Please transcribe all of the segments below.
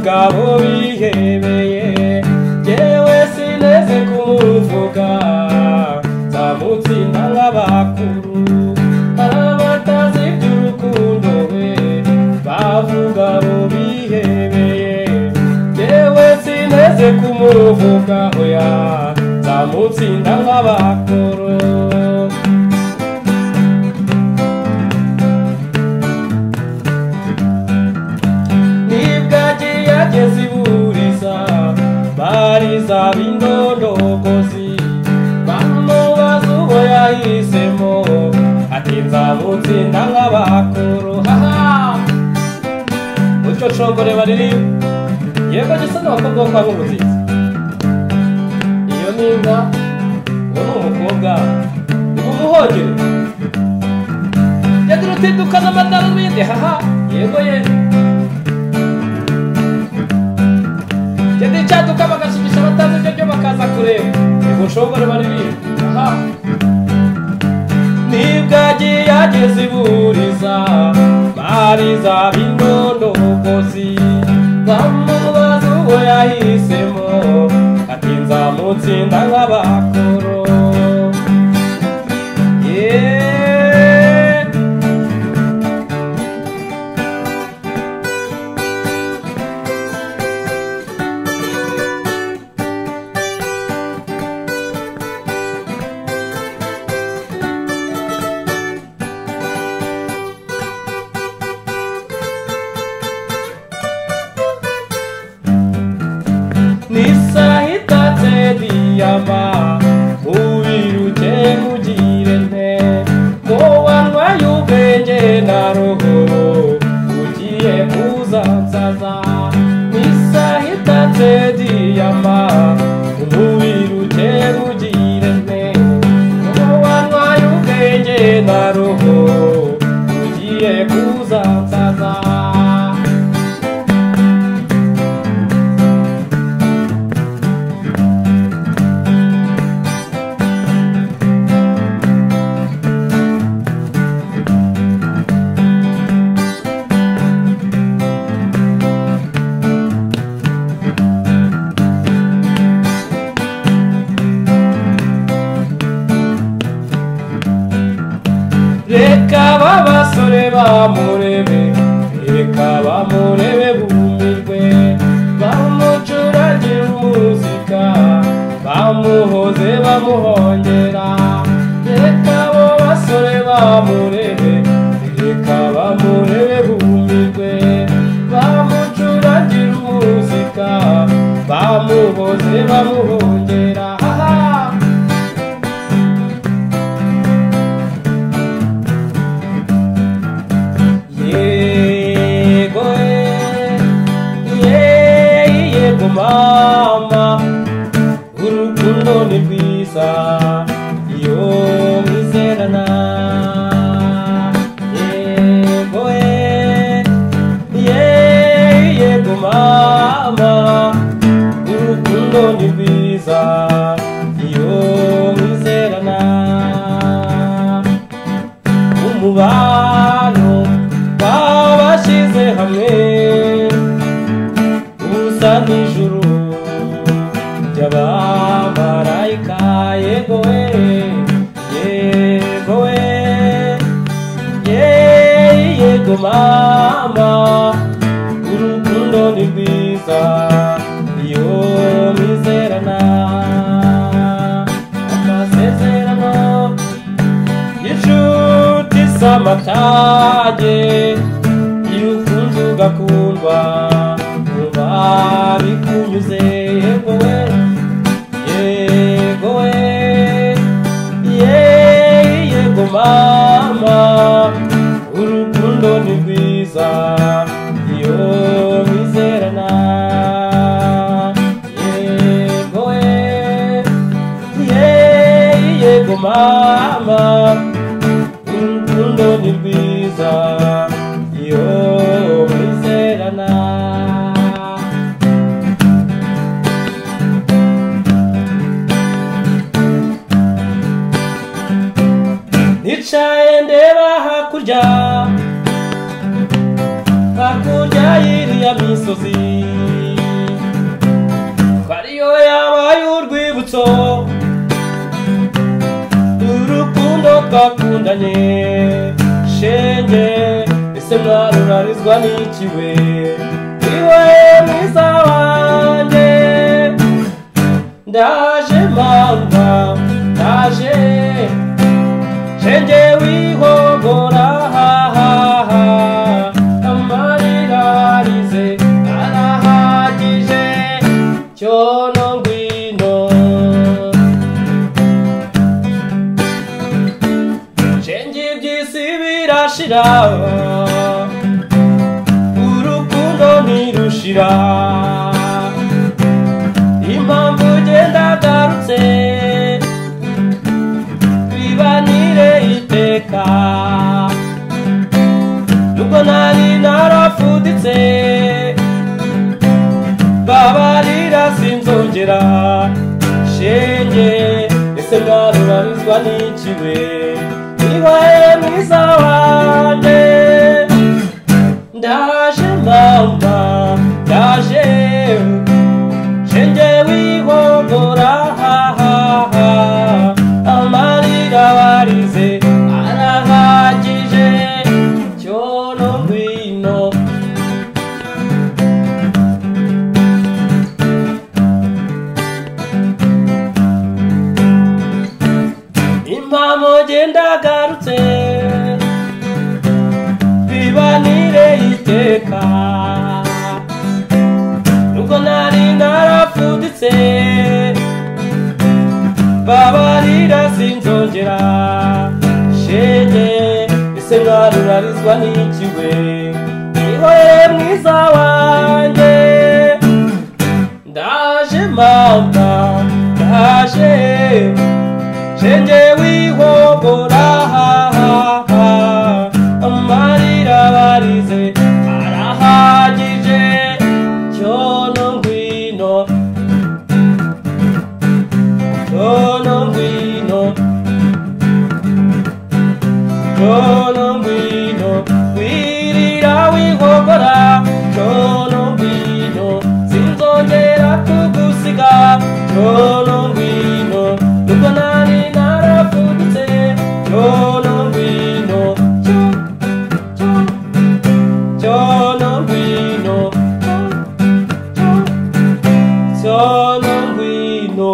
Gabo bihebeye jewe sineze kumuvuga zamutsinda nk'abakuru abatazi iby'urukundo we bavuga bo bihebeye jewe sineze kumuvuga hoya zamutsinda nk'abakuru yaziburiza bariza bindondogozi bamubaza uwo yahisemo ati nzamutsinda nk'abakuru haha muco congore bariri yego gisa n'abakobwa bo kwa Nkurunziza iyo ninka uwo ni umukobwa nimumuhongere yagira uti dukaza amadarubindi haha yego ye Jadi cyaduka bagashikisha batazi ibyo bakaza kureba ubushongore bari biri aha nibwagiye yageze iburiza bariza bindondogozi bamubaza uwo yahisemo ati nzamutsinda nk'abakuru Nisahita tediyama uwiruke mugirente muwanwa y'ubwenge na roho ugiye kuzansaza Nisahita tediyama uwiruke mugirente muwanwa y'ubwenge na roho ugiye kuzansaza Reka babasore bamurebe reka bamurebe bumirwe bamucuragire umuzika bamuhoze bamuhongera reka abo basore bamurebe reka bamurebe bumirwe bamucuragire umuzika bamuhoze bamuhongera Mama urukundo ni rwiza iyo mwizerana yego yego mama urukundo ni rwiza iyo mwizerana umubano wabashyize hamwe usa n'ijuru ry'abamarayika yego yego mama urukundo ni rwiza iyo mwizerana amaze amasezerano y'inshuti z'amatage y'urukundo ugakundwa umva bikunyuze yego we yego we yego mama urukundo ni rwiza iyo mwizerana yego we yego mama urukundo ni rwiza iyo mwizerana nicaye ndeba hakurya y'iriya misozi ariyo yabaye urwibutso urukundo twakundanye shenge ese mwarurarizwa n'ikiwe iwe mwiza wanjye ndaje mama ndaje shenge wihogora amarira arize arahagije cyono ngwino shenge iby'isi birashira urukundo ntirushira impamvu ugenda agarutse bibanire iteka nubwo nari narafuditse babarira sinzongera shenge ese mwarurarizwa n'ikiwe niwe mwiza wanjye ndaje mama ndaje shenge wihogora amarira warize arahagije cyono ngwino impamo genda agarutse bibanire iteka nubwo nari narafuditse babarira sinzongera shenge ese mwarurarizwa n'ikiwe niwe mwiza wanjye ndaje mama ndaje shenge wihogora amarira barize arahagije cyono ngwino cyono ngwino cyono ngwino wirira wihogora cyono ngwino sinzongera kugusiga cyono ngwino nubwo nari narafuditse cyono ngwino cyono ngwino cyono ngwino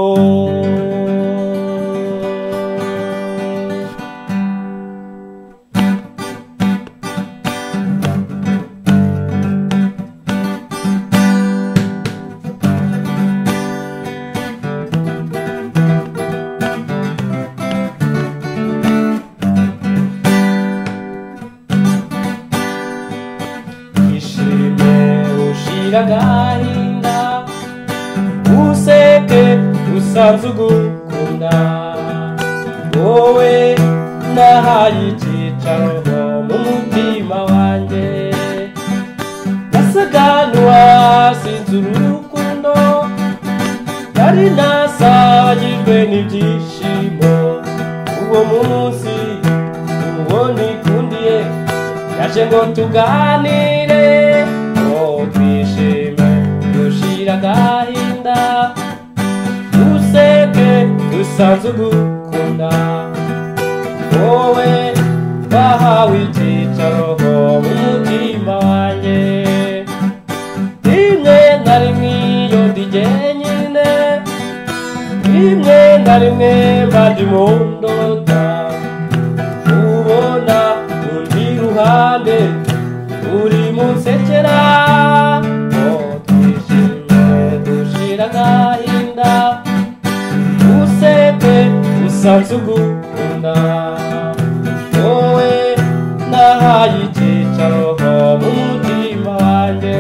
agahinda useke usanze ugukunda wowe nahaye icyicaro mu mutima wanjye nasaga n'uwasinze urukundo nari nasabagijwe n'ibyishimo uwo munsi uwo nikundiye yaje ngo tuganire twishime dushira agahinda useke dusanze ugukunda wowe wahawe icyicaro mu mutima wanjye rimwe na rimwe iyo ndi jyenyine rimwe na rimwe mba ndi mu ndota ubona undi ruhande uri munsekera twishimye dushira agahinda useke usanze ugukunda wowe nahaye icyicaro mu mutima wanjye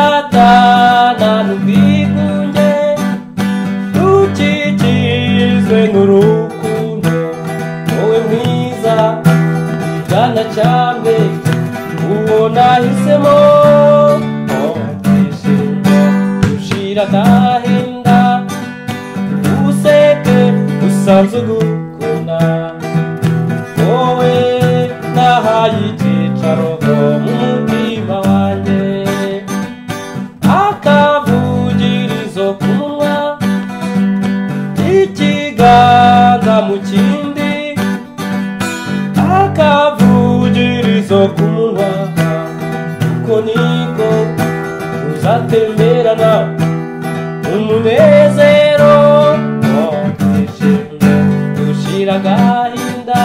uzatana n'ubwigunge dukikijwe n'urukundo wowe mwiza igana cyane uwo nahisemo twishimye dushira agahinda useke usanze ugukunda wowe nahaye icyicaro mu mutima wanjye akavugirizo ku munwa ikiganza mu kindi akavugirizo ku munwa uko niko tuzatemberana umunezero twishimye dushira agahinda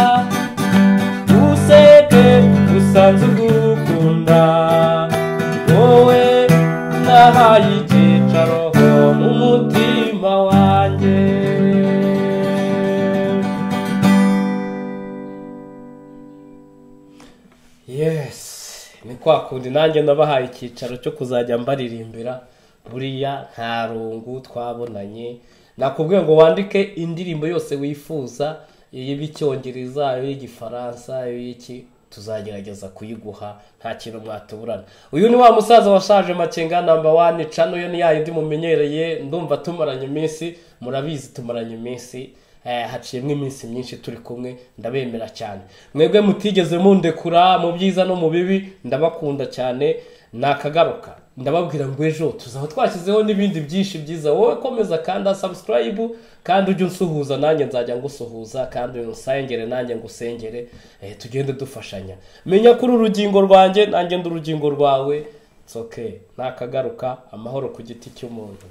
useke usanze ugukunda wowe nahaye icyicaro mu mutima wanjye yes ni kwa kundi nanjye nabahaye icyicaro cyo kuzajya mbaririmbira buriya nta rungu twabonanye nakubwiye ngo wandike indirimbo yose wifuza iy'icyongereza iy'igifaransa iy'iki tuzagerageza kuyiguha nta kintu mwatuburana uyu ni wa musaza washaje Makenga number 1 channel yo ni yindi mumenyereye ndumva tumaranye iminsi murabizi tumaranye iminsi haciyemwe iminsi myinshi turi kumwe ndabemera cyane mwebwe mutigeze mundekura mu byiza no mu bibi ndabakunda cyane nakagaruka ndababwira ngo ejo tuzaho twashyizeho n'ibindi byinshi byiza wowe komeza kandi subscribe kandi ujye unsuhuza nanjye nzajya ngusuhuza kandi unsengere nanjye ngusengere tugende dufashanya menya kuri urugingo rwanjye nanjye ndurugingo rwawe it's okay nakagaruka amahoro ku giti cy'umuntu